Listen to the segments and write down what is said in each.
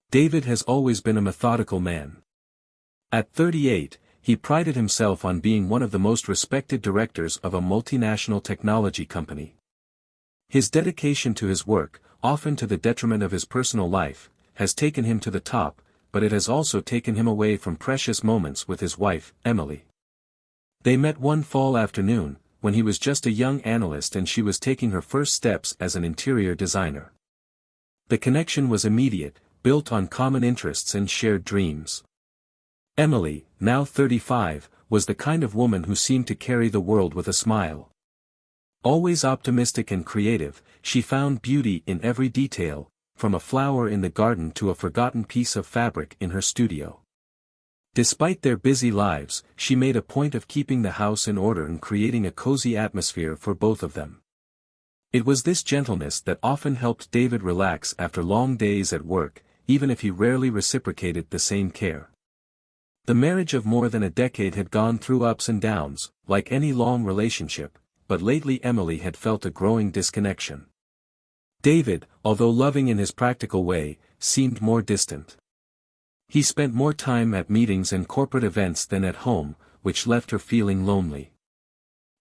David has always been a methodical man. At 38, he prided himself on being one of the most respected directors of a multinational technology company. His dedication to his work, often to the detriment of his personal life, has taken him to the top, but it has also taken him away from precious moments with his wife, Emily. They met one fall afternoon, when he was just a young analyst and she was taking her first steps as an interior designer. The connection was immediate, built on common interests and shared dreams. Emily, now 35, was the kind of woman who seemed to carry the world with a smile. Always optimistic and creative, she found beauty in every detail, from a flower in the garden to a forgotten piece of fabric in her studio. Despite their busy lives, she made a point of keeping the house in order and creating a cozy atmosphere for both of them. It was this gentleness that often helped David relax after long days at work, even if he rarely reciprocated the same care. The marriage of more than a decade had gone through ups and downs, like any long relationship, but lately Emily had felt a growing disconnection. David, although loving in his practical way, seemed more distant. He spent more time at meetings and corporate events than at home, which left her feeling lonely.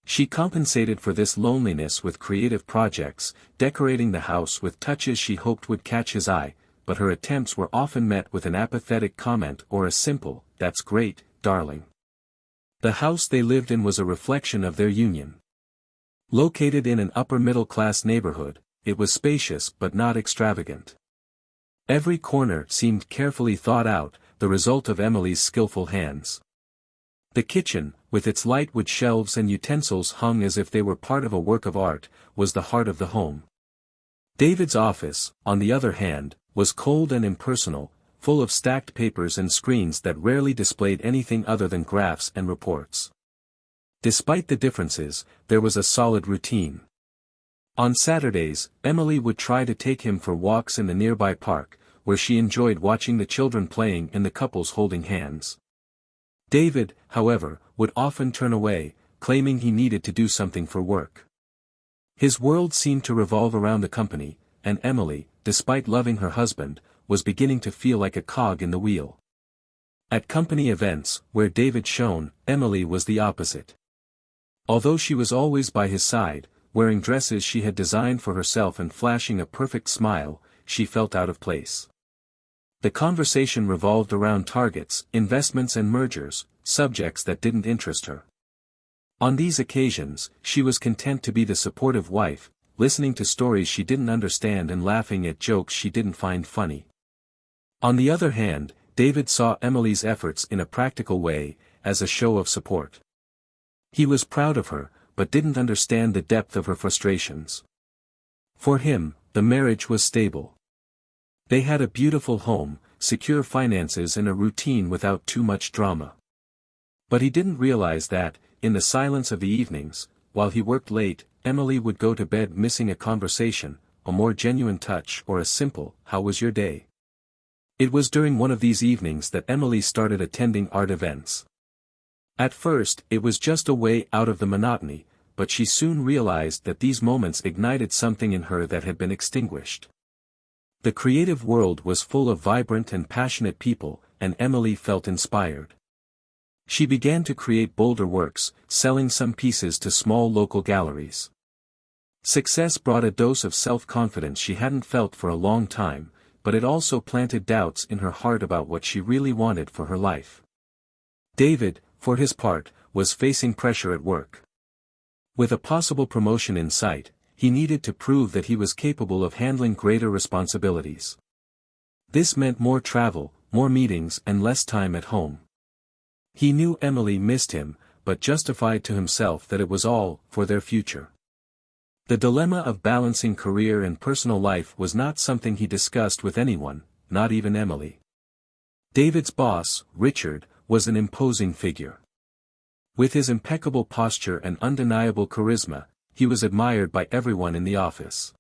She compensated for this loneliness with creative projects, decorating the house with touches she hoped would catch his eye, but her attempts were often met with an apathetic comment or a simple, "That's great, darling." The house they lived in was a reflection of their union. Located in an upper-middle-class neighborhood, it was spacious but not extravagant. Every corner seemed carefully thought out, the result of Emily's skillful hands. The kitchen, with its lightwood shelves and utensils hung as if they were part of a work of art, was the heart of the home. David's office, on the other hand, was cold and impersonal, full of stacked papers and screens that rarely displayed anything other than graphs and reports. Despite the differences, there was a solid routine. On Saturdays, Emily would try to take him for walks in the nearby park, where she enjoyed watching the children playing and the couples holding hands. David, however, would often turn away, claiming he needed to do something for work. His world seemed to revolve around the company, and Emily, despite loving her husband, was beginning to feel like a cog in the wheel. At company events, where David shone, Emily was the opposite. Although she was always by his side, wearing dresses she had designed for herself and flashing a perfect smile, she felt out of place. The conversation revolved around targets, investments and mergers, subjects that didn't interest her. On these occasions, she was content to be the supportive wife, listening to stories she didn't understand and laughing at jokes she didn't find funny. On the other hand, David saw Emily's efforts in a practical way, as a show of support. He was proud of her, but didn't understand the depth of her frustrations. For him, the marriage was stable. They had a beautiful home, secure finances and a routine without too much drama. But he didn't realize that, in the silence of the evenings, while he worked late, Emily would go to bed missing a conversation, a more genuine touch or a simple, "How was your day?" It was during one of these evenings that Emily started attending art events. At first, it was just a way out of the monotony, but she soon realized that these moments ignited something in her that had been extinguished. The creative world was full of vibrant and passionate people, and Emily felt inspired. She began to create bolder works, selling some pieces to small local galleries. Success brought a dose of self-confidence she hadn't felt for a long time, but it also planted doubts in her heart about what she really wanted for her life. David, for his part, was facing pressure at work. With a possible promotion in sight, he needed to prove that he was capable of handling greater responsibilities. This meant more travel, more meetings and less time at home. He knew Emily missed him, but justified to himself that it was all for their future. The dilemma of balancing career and personal life was not something he discussed with anyone, not even Emily. David's boss, Richard, was an imposing figure. With his impeccable posture and undeniable charisma, he was admired by everyone in the office.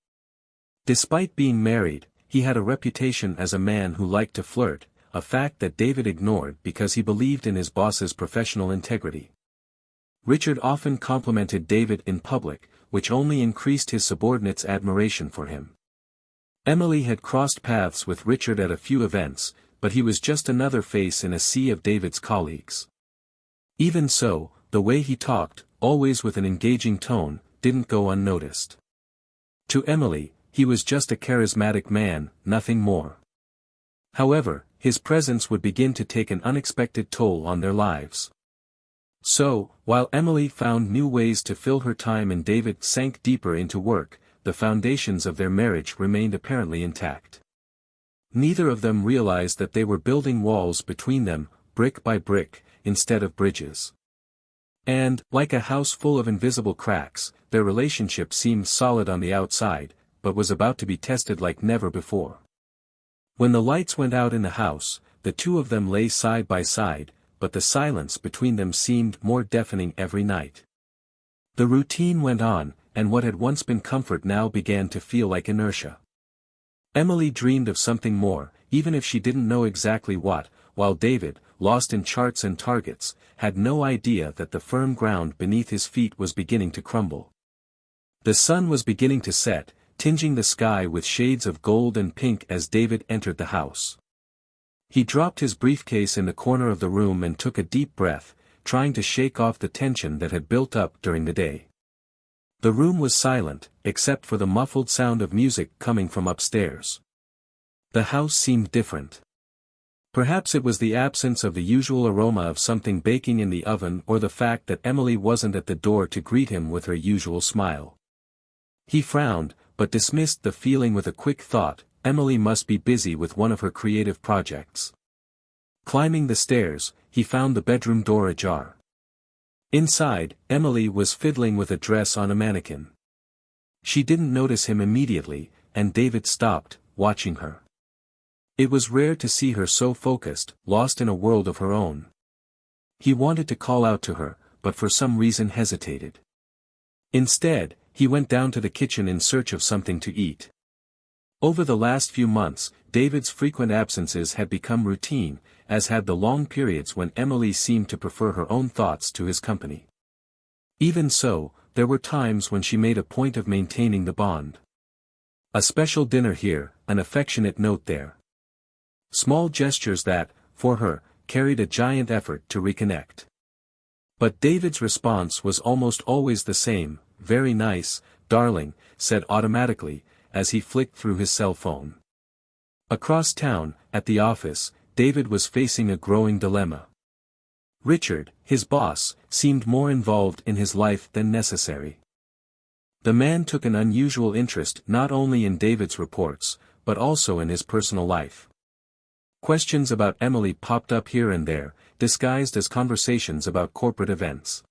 Despite being married, he had a reputation as a man who liked to flirt, a fact that David ignored because he believed in his boss's professional integrity. Richard often complimented David in public, which only increased his subordinates' admiration for him. Emily had crossed paths with Richard at a few events, but he was just another face in a sea of David's colleagues. Even so, the way he talked, always with an engaging tone, didn't go unnoticed. To Emily, he was just a charismatic man, nothing more. However, his presence would begin to take an unexpected toll on their lives. So, while Emily found new ways to fill her time and David sank deeper into work, the foundations of their marriage remained apparently intact. Neither of them realized that they were building walls between them, brick by brick, instead of bridges. And, like a house full of invisible cracks, their relationship seemed solid on the outside, but was about to be tested like never before. When the lights went out in the house, the two of them lay side by side, but the silence between them seemed more deafening every night. The routine went on, and what had once been comfort now began to feel like inertia. Emily dreamed of something more, even if she didn't know exactly what, while David, lost in charts and targets, had no idea that the firm ground beneath his feet was beginning to crumble. The sun was beginning to set, tinging the sky with shades of gold and pink as David entered the house. He dropped his briefcase in the corner of the room and took a deep breath, trying to shake off the tension that had built up during the day. The room was silent, except for the muffled sound of music coming from upstairs. The house seemed different. Perhaps it was the absence of the usual aroma of something baking in the oven or the fact that Emily wasn't at the door to greet him with her usual smile. He frowned, but dismissed the feeling with a quick thought: Emily must be busy with one of her creative projects. Climbing the stairs, he found the bedroom door ajar. Inside, Emily was fiddling with a dress on a mannequin. She didn't notice him immediately, and David stopped, watching her. It was rare to see her so focused, lost in a world of her own. He wanted to call out to her, but for some reason hesitated. Instead, he went down to the kitchen in search of something to eat. Over the last few months, David's frequent absences had become routine, as had the long periods when Emily seemed to prefer her own thoughts to his company. Even so, there were times when she made a point of maintaining the bond. A special dinner here, an affectionate note there. Small gestures that, for her, carried a giant effort to reconnect. But David's response was almost always the same: "Very nice, darling," said automatically, as he flicked through his cell phone. Across town, at the office, David was facing a growing dilemma. Richard, his boss, seemed more involved in his life than necessary. The man took an unusual interest not only in David's reports, but also in his personal life. Questions about Emily popped up here and there, disguised as conversations about corporate events.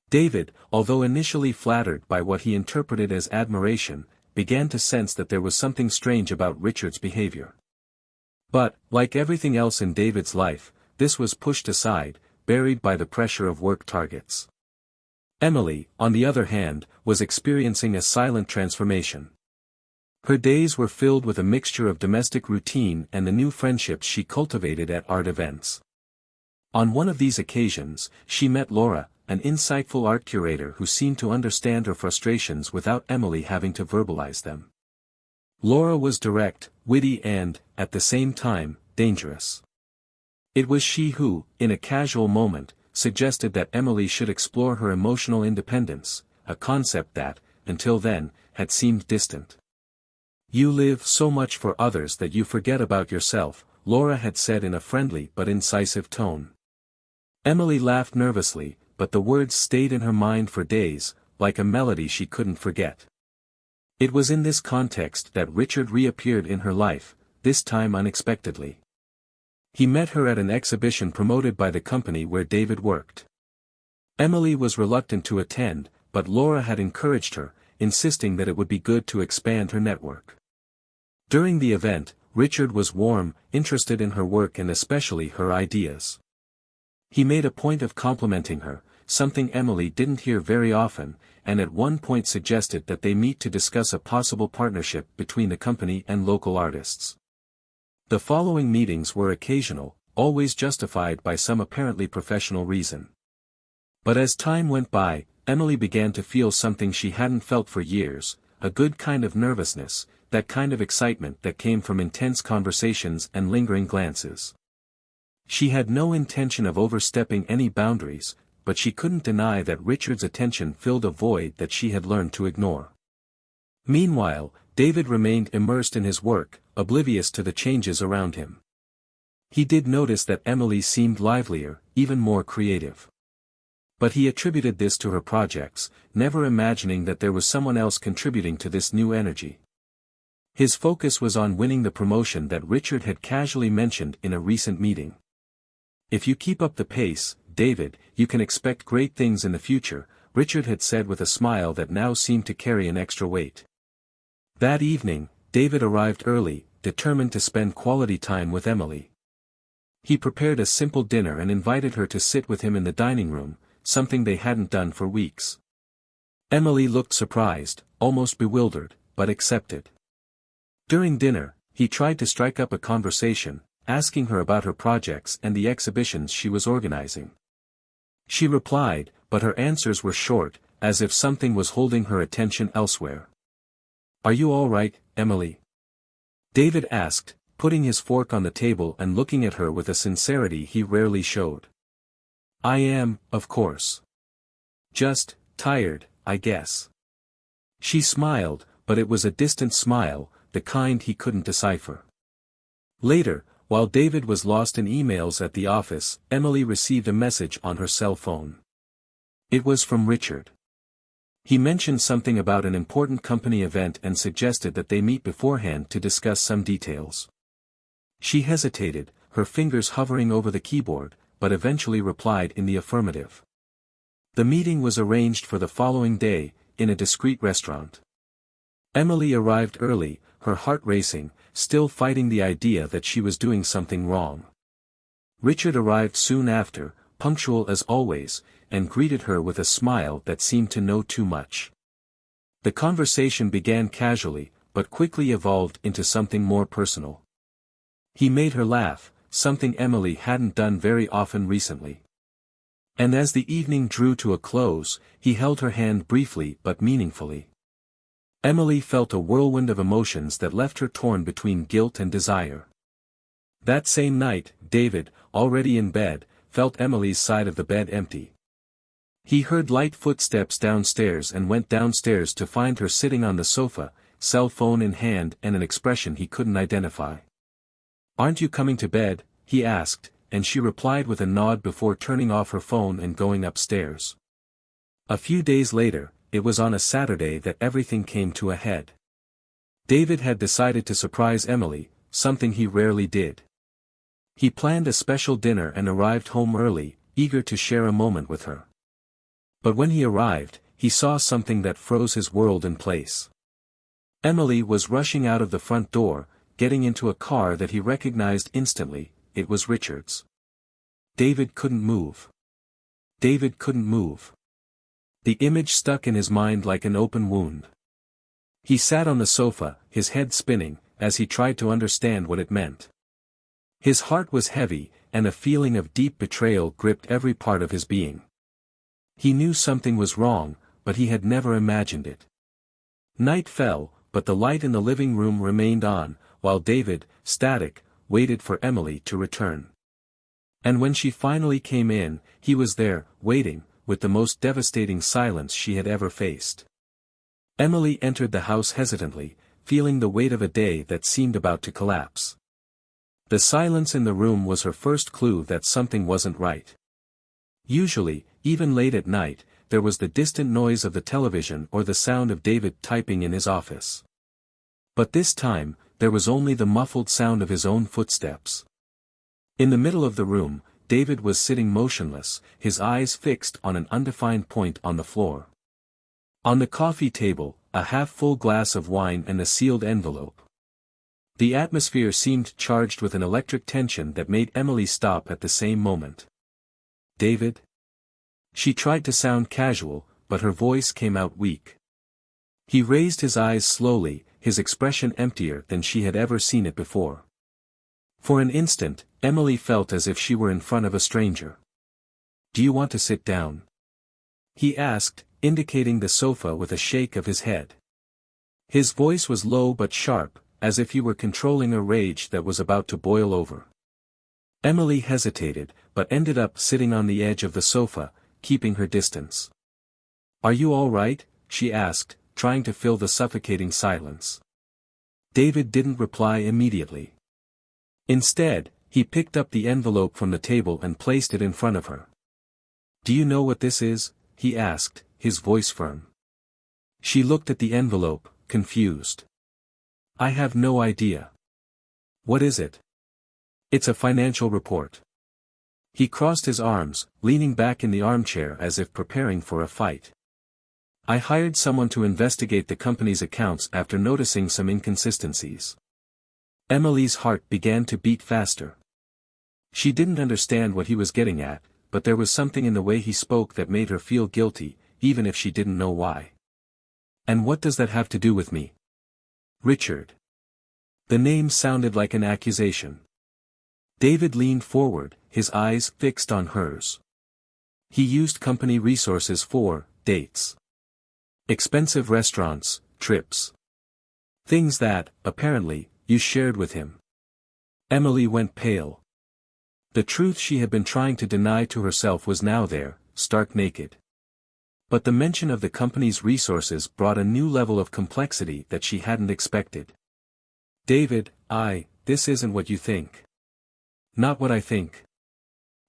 David, although initially flattered by what he interpreted as admiration, began to sense that there was something strange about Richard's behavior. But, like everything else in David's life, this was pushed aside, buried by the pressure of work targets. Emily, on the other hand, was experiencing a silent transformation. Her days were filled with a mixture of domestic routine and the new friendships she cultivated at art events. On one of these occasions, she met Laura, an insightful art curator who seemed to understand her frustrations without Emily having to verbalize them. Laura was direct, witty and, at the same time, dangerous. It was she who, in a casual moment, suggested that Emily should explore her emotional independence, a concept that, until then, had seemed distant. "You live so much for others that you forget about yourself," Laura had said in a friendly but incisive tone. Emily laughed nervously, but the words stayed in her mind for days, like a melody she couldn't forget. It was in this context that Richard reappeared in her life, this time unexpectedly. He met her at an exhibition promoted by the company where David worked. Emily was reluctant to attend, but Laura had encouraged her, insisting that it would be good to expand her network. During the event, Richard was warm, interested in her work and especially her ideas. He made a point of complimenting her, something Emily didn't hear very often, and at one point suggested that they meet to discuss a possible partnership between the company and local artists. The following meetings were occasional, always justified by some apparently professional reason. But as time went by, Emily began to feel something she hadn't felt for years, a good kind of nervousness, that kind of excitement that came from intense conversations and lingering glances. She had no intention of overstepping any boundaries, but she couldn't deny that Richard's attention filled a void that she had learned to ignore. Meanwhile, David remained immersed in his work, oblivious to the changes around him. He did notice that Emily seemed livelier, even more creative. But he attributed this to her projects, never imagining that there was someone else contributing to this new energy. His focus was on winning the promotion that Richard had casually mentioned in a recent meeting. "If you keep up the pace, David, you can expect great things in the future," Richard had said with a smile that now seemed to carry an extra weight. That evening, David arrived early, determined to spend quality time with Emily. He prepared a simple dinner and invited her to sit with him in the dining room, something they hadn't done for weeks. Emily looked surprised, almost bewildered, but accepted. During dinner, he tried to strike up a conversation, asking her about her projects and the exhibitions she was organizing. She replied, but her answers were short, as if something was holding her attention elsewhere. "Are you all right, Emily?" David asked, putting his fork on the table and looking at her with a sincerity he rarely showed. "I am, of course. Just tired, I guess." She smiled, but it was a distant smile, the kind he couldn't decipher. Later, while David was lost in emails at the office, Emily received a message on her cell phone. It was from Richard. He mentioned something about an important company event and suggested that they meet beforehand to discuss some details. She hesitated, her fingers hovering over the keyboard, but eventually replied in the affirmative. The meeting was arranged for the following day, in a discreet restaurant. Emily arrived early, her heart racing, still fighting the idea that she was doing something wrong. Richard arrived soon after, punctual as always, and greeted her with a smile that seemed to know too much. The conversation began casually, but quickly evolved into something more personal. He made her laugh, something Emily hadn't done very often recently. And as the evening drew to a close, he held her hand briefly but meaningfully. Emily felt a whirlwind of emotions that left her torn between guilt and desire. That same night, David, already in bed, felt Emily's side of the bed empty. He heard light footsteps downstairs and went downstairs to find her sitting on the sofa, cell phone in hand and an expression he couldn't identify. "Aren't you coming to bed?" he asked, and she replied with a nod before turning off her phone and going upstairs. A few days later, it was on a Saturday that everything came to a head. David had decided to surprise Emily, something he rarely did. He planned a special dinner and arrived home early, eager to share a moment with her. But when he arrived, he saw something that froze his world in place. Emily was rushing out of the front door, getting into a car that he recognized instantly. It was Richard's. David couldn't move. David couldn't move. The image stuck in his mind like an open wound. He sat on the sofa, his head spinning, as he tried to understand what it meant. His heart was heavy, and a feeling of deep betrayal gripped every part of his being. He knew something was wrong, but he had never imagined it. Night fell, but the light in the living room remained on, while David, static, waited for Emily to return. And when she finally came in, he was there, waiting, with the most devastating silence she had ever faced. Emily entered the house hesitantly, feeling the weight of a day that seemed about to collapse. The silence in the room was her first clue that something wasn't right. Usually, even late at night, there was the distant noise of the television or the sound of David typing in his office. But this time, there was only the muffled sound of his own footsteps. In the middle of the room, David was sitting motionless, his eyes fixed on an undefined point on the floor. On the coffee table, a half-full glass of wine and a sealed envelope. The atmosphere seemed charged with an electric tension that made Emily stop at the same moment. "David?" She tried to sound casual, but her voice came out weak. He raised his eyes slowly, his expression emptier than she had ever seen it before. For an instant, Emily felt as if she were in front of a stranger. "Do you want to sit down?" he asked, indicating the sofa with a shake of his head. His voice was low but sharp, as if he were controlling a rage that was about to boil over. Emily hesitated, but ended up sitting on the edge of the sofa, keeping her distance. "Are you all right?" she asked, trying to fill the suffocating silence. David didn't reply immediately. Instead, he picked up the envelope from the table and placed it in front of her. "Do you know what this is?" he asked, his voice firm. She looked at the envelope, confused. "I have no idea." "What is it?" "It's a financial report." He crossed his arms, leaning back in the armchair as if preparing for a fight. "I hired someone to investigate the company's accounts after noticing some inconsistencies." Emily's heart began to beat faster. She didn't understand what he was getting at, but there was something in the way he spoke that made her feel guilty, even if she didn't know why. "And what does that have to do with me?" "Richard." The name sounded like an accusation. David leaned forward, his eyes fixed on hers. "He used company resources for dates. Expensive restaurants, trips. Things that, apparently, you shared with him." Emily went pale. The truth she had been trying to deny to herself was now there, stark naked. But the mention of the company's resources brought a new level of complexity that she hadn't expected. "David, this isn't what you think." "Not what I think."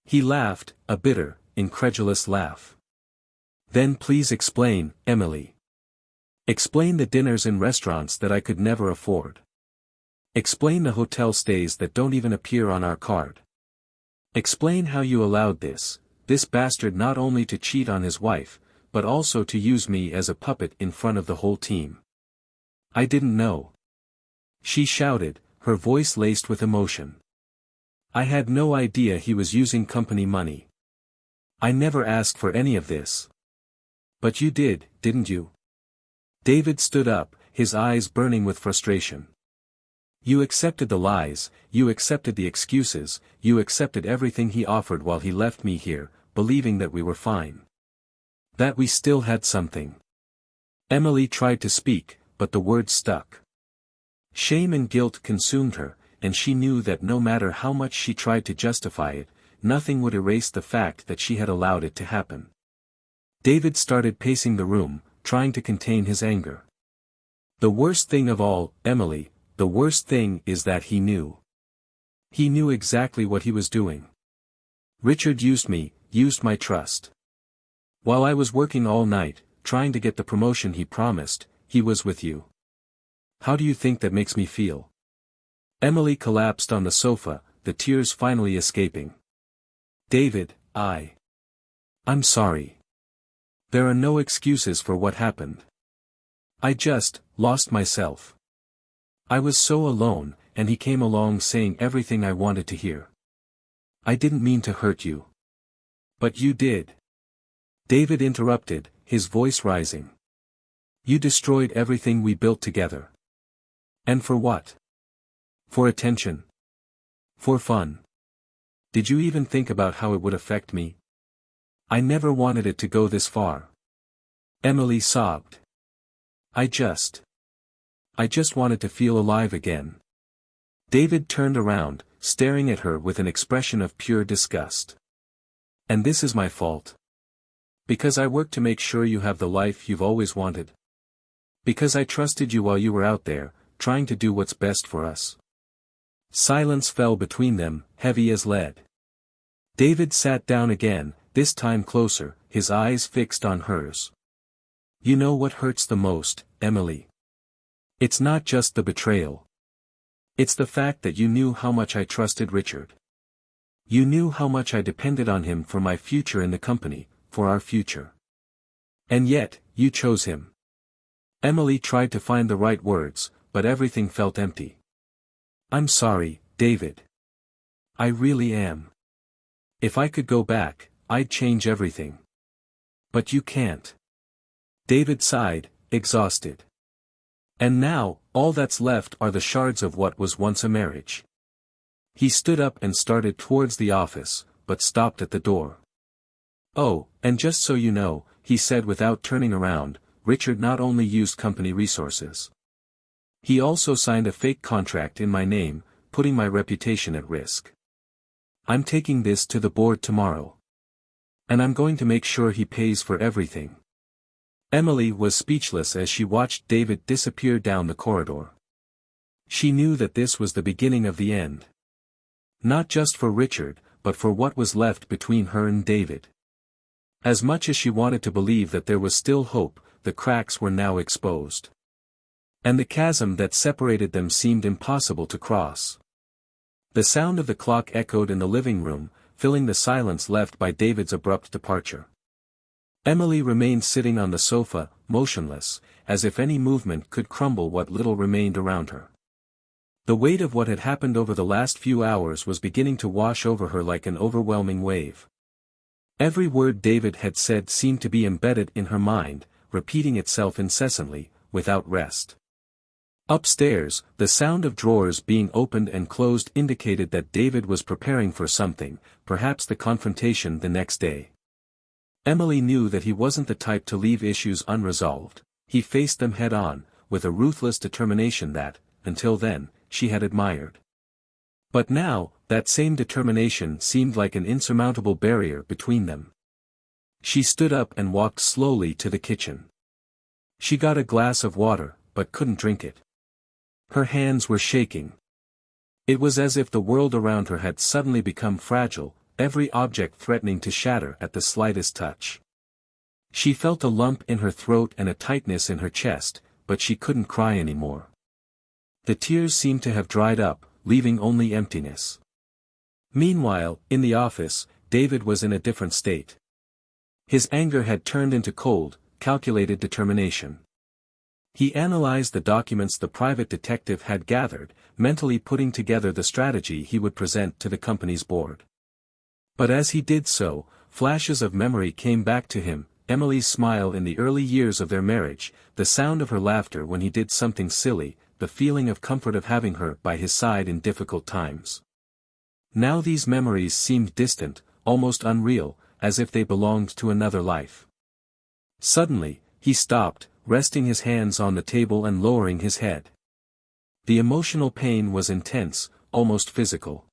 He laughed, a bitter, incredulous laugh. "Then please explain, Emily. Explain the dinners in restaurants that I could never afford. Explain the hotel stays that don't even appear on our card. Explain how you allowed this bastard not only to cheat on his wife, but also to use me as a puppet in front of the whole team." "I didn't know." She shouted, her voice laced with emotion. "I had no idea he was using company money. I never asked for any of this." "But you did, didn't you?" David stood up, his eyes burning with frustration. "You accepted the lies, you accepted the excuses, you accepted everything he offered while he left me here, believing that we were fine. That we still had something." Emily tried to speak, but the words stuck. Shame and guilt consumed her, and she knew that no matter how much she tried to justify it, nothing would erase the fact that she had allowed it to happen. David started pacing the room, trying to contain his anger. "The worst thing of all, Emily, the worst thing is that he knew. He knew exactly what he was doing. Richard used me, used my trust. While I was working all night, trying to get the promotion he promised, he was with you. How do you think that makes me feel?" Emily collapsed on the sofa, the tears finally escaping. "David, I'm sorry. There are no excuses for what happened. I just lost myself. I was so alone, and he came along saying everything I wanted to hear. I didn't mean to hurt you." "But you did." David interrupted, his voice rising. "You destroyed everything we built together. And for what? For attention? For fun? Did you even think about how it would affect me? I never wanted it to go this far." Emily sobbed. I just wanted to feel alive again." David turned around, staring at her with an expression of pure disgust. "And this is my fault? Because I worked to make sure you have the life you've always wanted? Because I trusted you while you were out there, trying to do what's best for us?" Silence fell between them, heavy as lead. David sat down again, this time closer, his eyes fixed on hers. "You know what hurts the most, Emily? It's not just the betrayal. It's the fact that you knew how much I trusted Richard. You knew how much I depended on him for my future in the company, for our future. And yet, you chose him." Emily tried to find the right words, but everything felt empty. "I'm sorry, David. I really am. If I could go back, I'd change everything. But you can't." David sighed, exhausted. "And now, all that's left are the shards of what was once a marriage." He stood up and started towards the office, but stopped at the door. "Oh, and just so you know," he said without turning around, "Richard not only used company resources. He also signed a fake contract in my name, putting my reputation at risk. I'm taking this to the board tomorrow. And I'm going to make sure he pays for everything." Emily was speechless as she watched David disappear down the corridor. She knew that this was the beginning of the end. Not just for Richard, but for what was left between her and David. As much as she wanted to believe that there was still hope, the cracks were now exposed. And the chasm that separated them seemed impossible to cross. The sound of the clock echoed in the living room, filling the silence left by David's abrupt departure. Emily remained sitting on the sofa, motionless, as if any movement could crumble what little remained around her. The weight of what had happened over the last few hours was beginning to wash over her like an overwhelming wave. Every word David had said seemed to be embedded in her mind, repeating itself incessantly, without rest. Upstairs, the sound of drawers being opened and closed indicated that David was preparing for something, perhaps the confrontation the next day. Emily knew that he wasn't the type to leave issues unresolved. He faced them head-on, with a ruthless determination that, until then, she had admired. But now, that same determination seemed like an insurmountable barrier between them. She stood up and walked slowly to the kitchen. She got a glass of water, but couldn't drink it. Her hands were shaking. It was as if the world around her had suddenly become fragile, every object threatening to shatter at the slightest touch. She felt a lump in her throat and a tightness in her chest, but she couldn't cry anymore. The tears seemed to have dried up, leaving only emptiness. Meanwhile, in the office, David was in a different state. His anger had turned into cold, calculated determination. He analyzed the documents the private detective had gathered, mentally putting together the strategy he would present to the company's board. But as he did so, flashes of memory came back to him, Emily's smile in the early years of their marriage, the sound of her laughter when he did something silly, the feeling of comfort of having her by his side in difficult times. Now these memories seemed distant, almost unreal, as if they belonged to another life. Suddenly, he stopped, resting his hands on the table and lowering his head. The emotional pain was intense, almost physical.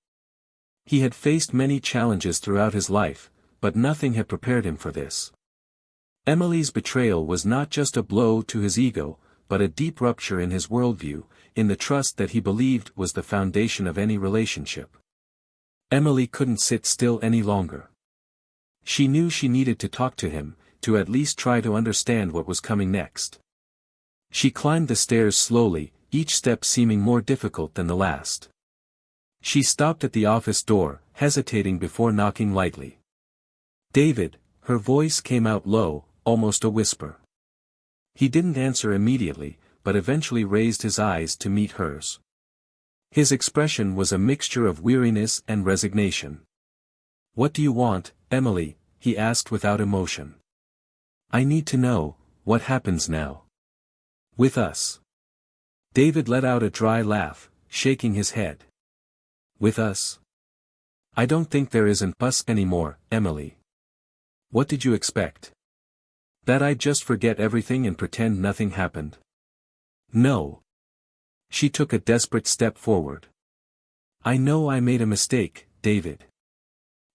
He had faced many challenges throughout his life, but nothing had prepared him for this. Emily's betrayal was not just a blow to his ego, but a deep rupture in his worldview, in the trust that he believed was the foundation of any relationship. Emily couldn't sit still any longer. She knew she needed to talk to him, to at least try to understand what was coming next. She climbed the stairs slowly, each step seeming more difficult than the last. She stopped at the office door, hesitating before knocking lightly. "David," her voice came out low, almost a whisper. He didn't answer immediately, but eventually raised his eyes to meet hers. His expression was a mixture of weariness and resignation. "What do you want, Emily?" he asked without emotion. "I need to know, what happens now? With us." David let out a dry laugh, shaking his head. "With us? I don't think there is an us anymore, Emily. What did you expect? That I'd just forget everything and pretend nothing happened? No." She took a desperate step forward. "I know I made a mistake, David.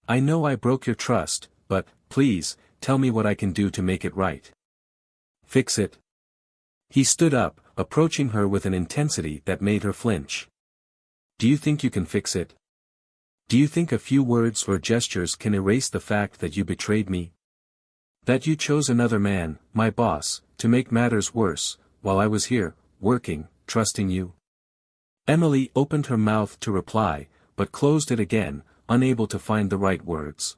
I know I broke your trust, but, please, tell me what I can do to make it right. Fix it." He stood up, approaching her with an intensity that made her flinch. "Do you think you can fix it? Do you think a few words or gestures can erase the fact that you betrayed me? That you chose another man, my boss, to make matters worse, while I was here, working, trusting you?" Emily opened her mouth to reply, but closed it again, unable to find the right words.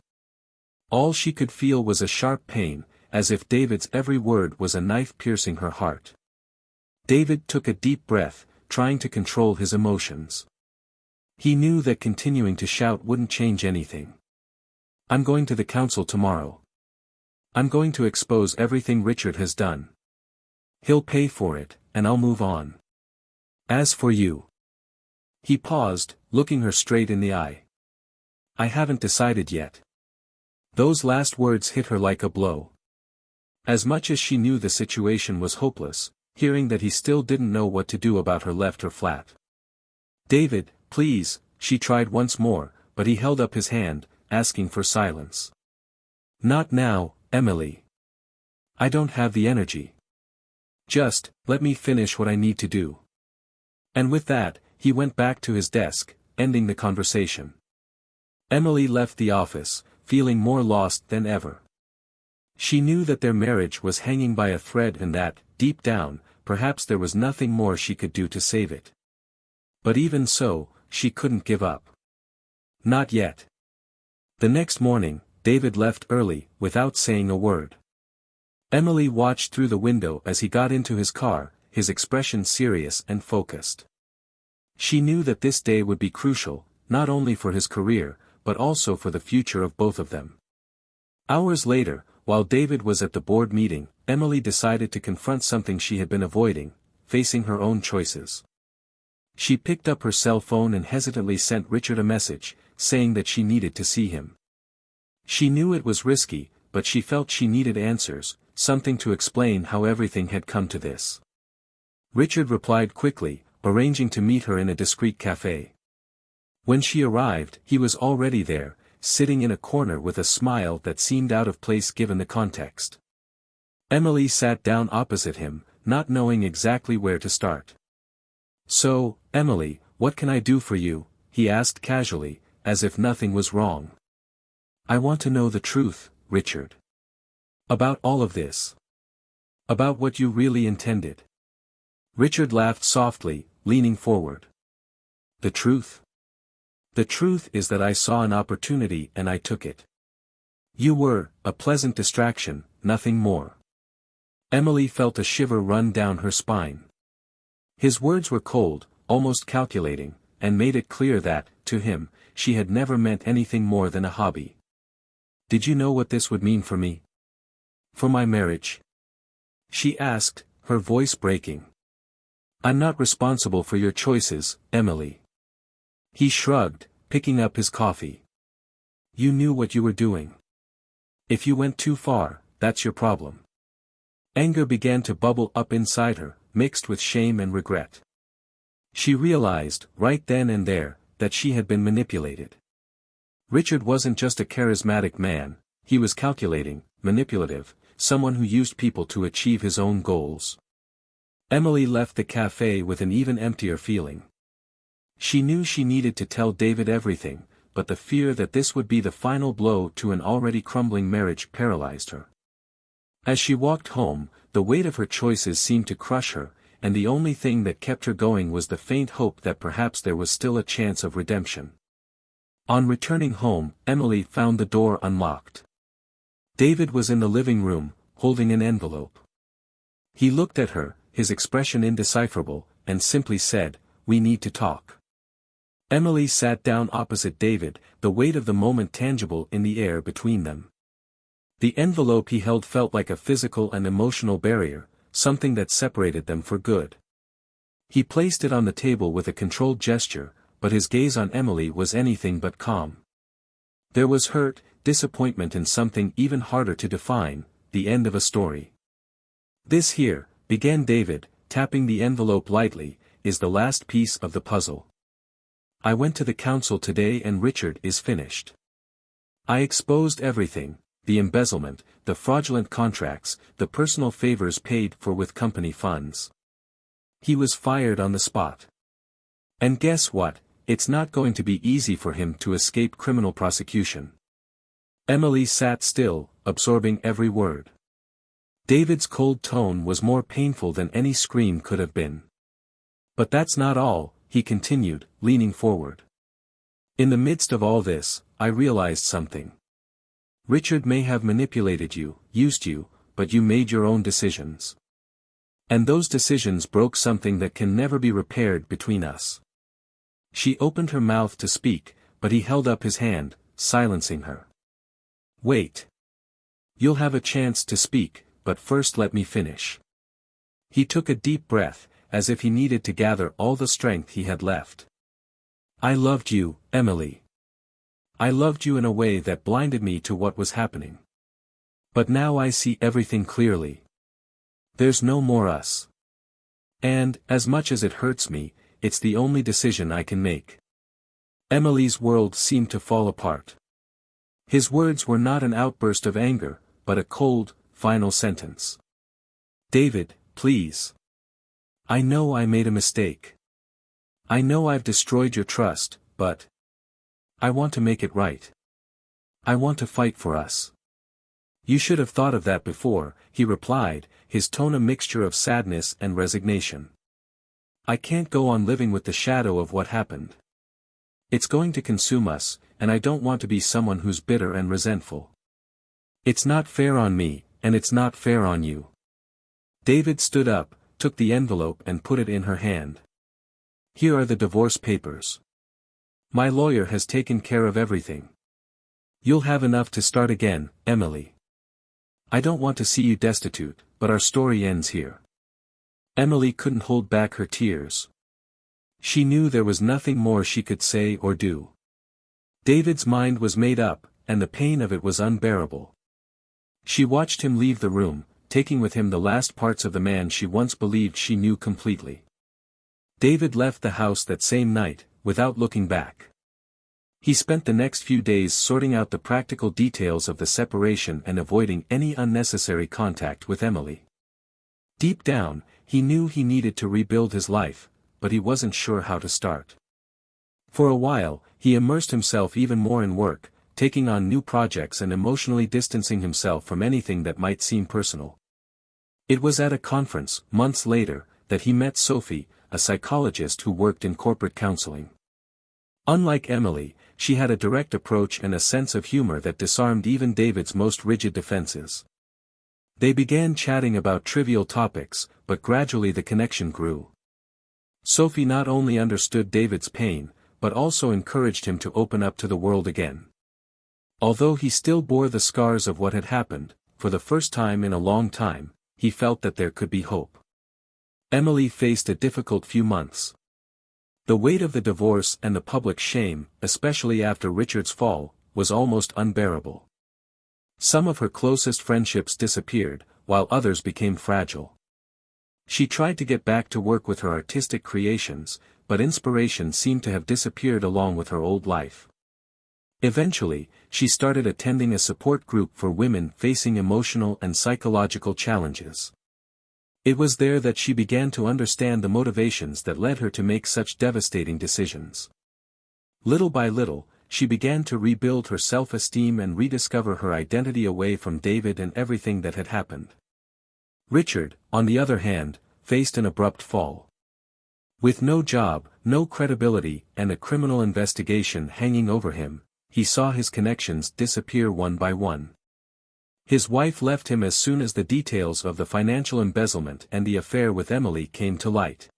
All she could feel was a sharp pain, as if David's every word was a knife piercing her heart. David took a deep breath, trying to control his emotions. He knew that continuing to shout wouldn't change anything. "I'm going to the council tomorrow. I'm going to expose everything Richard has done. He'll pay for it, and I'll move on. As for you..." He paused, looking her straight in the eye. "I haven't decided yet." Those last words hit her like a blow. As much as she knew the situation was hopeless, hearing that he still didn't know what to do about her left her flat. "David, please," she tried once more, but he held up his hand, asking for silence. "Not now, Emily. I don't have the energy. Just, let me finish what I need to do." And with that, he went back to his desk, ending the conversation. Emily left the office, feeling more lost than ever. She knew that their marriage was hanging by a thread and that, deep down, perhaps there was nothing more she could do to save it. But even so, she couldn't give up. Not yet. The next morning, David left early, without saying a word. Emily watched through the window as he got into his car, his expression serious and focused. She knew that this day would be crucial, not only for his career, but also for the future of both of them. Hours later, while David was at the board meeting, Emily decided to confront something she had been avoiding, facing her own choices. She picked up her cell phone and hesitantly sent Richard a message, saying that she needed to see him. She knew it was risky, but she felt she needed answers, something to explain how everything had come to this. Richard replied quickly, arranging to meet her in a discreet cafe. When she arrived, he was already there, sitting in a corner with a smile that seemed out of place given the context. Emily sat down opposite him, not knowing exactly where to start. "So, Emily, what can I do for you?" he asked casually, as if nothing was wrong. "I want to know the truth, Richard. About all of this. About what you really intended." Richard laughed softly, leaning forward. "The truth? The truth is that I saw an opportunity and I took it. You were a pleasant distraction, nothing more." Emily felt a shiver run down her spine. His words were cold, almost calculating, and made it clear that, to him, she had never meant anything more than a hobby. "Did you know what this would mean for me? For my marriage?" she asked, her voice breaking. "I'm not responsible for your choices, Emily." He shrugged, picking up his coffee. "You knew what you were doing. If you went too far, that's your problem." Anger began to bubble up inside her, mixed with shame and regret. She realized, right then and there, that she had been manipulated. Richard wasn't just a charismatic man, he was calculating, manipulative, someone who used people to achieve his own goals. Emily left the cafe with an even emptier feeling. She knew she needed to tell David everything, but the fear that this would be the final blow to an already crumbling marriage paralyzed her. As she walked home, the weight of her choices seemed to crush her, and the only thing that kept her going was the faint hope that perhaps there was still a chance of redemption. On returning home, Emily found the door unlocked. David was in the living room, holding an envelope. He looked at her, his expression indecipherable, and simply said, "We need to talk." Emily sat down opposite David, the weight of the moment tangible in the air between them. The envelope he held felt like a physical and emotional barrier, something that separated them for good. He placed it on the table with a controlled gesture, but his gaze on Emily was anything but calm. There was hurt, disappointment and something even harder to define, the end of a story. "This here," began David, tapping the envelope lightly, "is the last piece of the puzzle. I went to the council today and Richard is finished. I exposed everything, the embezzlement, the fraudulent contracts, the personal favors paid for with company funds. He was fired on the spot. And guess what, it's not going to be easy for him to escape criminal prosecution." Emily sat still, absorbing every word. David's cold tone was more painful than any scream could have been. "But that's not all," he continued, leaning forward. "In the midst of all this, I realized something. Richard may have manipulated you, used you, but you made your own decisions. And those decisions broke something that can never be repaired between us." She opened her mouth to speak, but he held up his hand, silencing her. "Wait. You'll have a chance to speak, but first let me finish." He took a deep breath, as if he needed to gather all the strength he had left. "I loved you, Emily. I loved you in a way that blinded me to what was happening. But now I see everything clearly. There's no more us. And, as much as it hurts me, it's the only decision I can make. Emily's world seemed to fall apart. His words were not an outburst of anger, but a cold, final sentence. David, please. I know I made a mistake. I know I've destroyed your trust, but I want to make it right. I want to fight for us. You should have thought of that before, he replied, his tone a mixture of sadness and resignation. I can't go on living with the shadow of what happened. It's going to consume us, and I don't want to be someone who's bitter and resentful. It's not fair on me, and it's not fair on you. David stood up, took the envelope and put it in her hand. Here are the divorce papers. My lawyer has taken care of everything. You'll have enough to start again, Emily. I don't want to see you destitute, but our story ends here. Emily couldn't hold back her tears. She knew there was nothing more she could say or do. David's mind was made up, and the pain of it was unbearable. She watched him leave the room, taking with him the last parts of the man she once believed she knew completely. David left the house that same night, without looking back. He spent the next few days sorting out the practical details of the separation and avoiding any unnecessary contact with Emily. Deep down, he knew he needed to rebuild his life, but he wasn't sure how to start. For a while, he immersed himself even more in work, taking on new projects and emotionally distancing himself from anything that might seem personal. It was at a conference, months later, that he met Sophie, a psychologist who worked in corporate counseling. Unlike Emily, she had a direct approach and a sense of humor that disarmed even David's most rigid defenses. They began chatting about trivial topics, but gradually the connection grew. Sophie not only understood David's pain, but also encouraged him to open up to the world again. Although he still bore the scars of what had happened, for the first time in a long time, he felt that there could be hope. Emily faced a difficult few months. The weight of the divorce and the public shame, especially after Richard's fall, was almost unbearable. Some of her closest friendships disappeared, while others became fragile. She tried to get back to work with her artistic creations, but inspiration seemed to have disappeared along with her old life. Eventually, she started attending a support group for women facing emotional and psychological challenges. It was there that she began to understand the motivations that led her to make such devastating decisions. Little by little, she began to rebuild her self-esteem and rediscover her identity away from David and everything that had happened. Richard, on the other hand, faced an abrupt fall. With no job, no credibility, and a criminal investigation hanging over him, he saw his connections disappear one by one. His wife left him as soon as the details of the financial embezzlement and the affair with Emily came to light.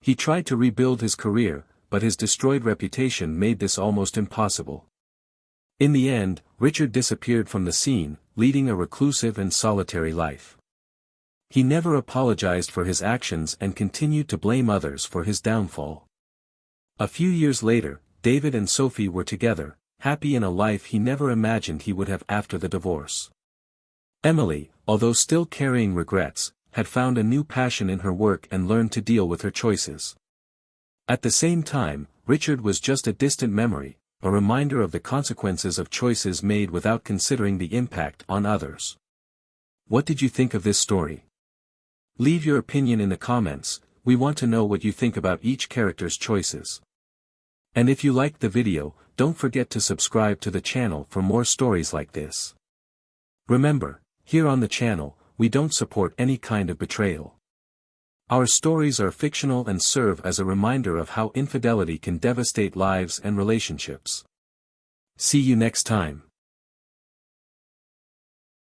He tried to rebuild his career, but his destroyed reputation made this almost impossible. In the end, Richard disappeared from the scene, leading a reclusive and solitary life. He never apologized for his actions and continued to blame others for his downfall. A few years later, David and Sophie were together, happy in a life he never imagined he would have after the divorce. Emily, although still carrying regrets, had found a new passion in her work and learned to deal with her choices. At the same time, Richard was just a distant memory, a reminder of the consequences of choices made without considering the impact on others. What did you think of this story? Leave your opinion in the comments, we want to know what you think about each character's choices. And if you liked the video, don't forget to subscribe to the channel for more stories like this. Remember, here on the channel, we don't support any kind of betrayal. Our stories are fictional and serve as a reminder of how infidelity can devastate lives and relationships. See you next time.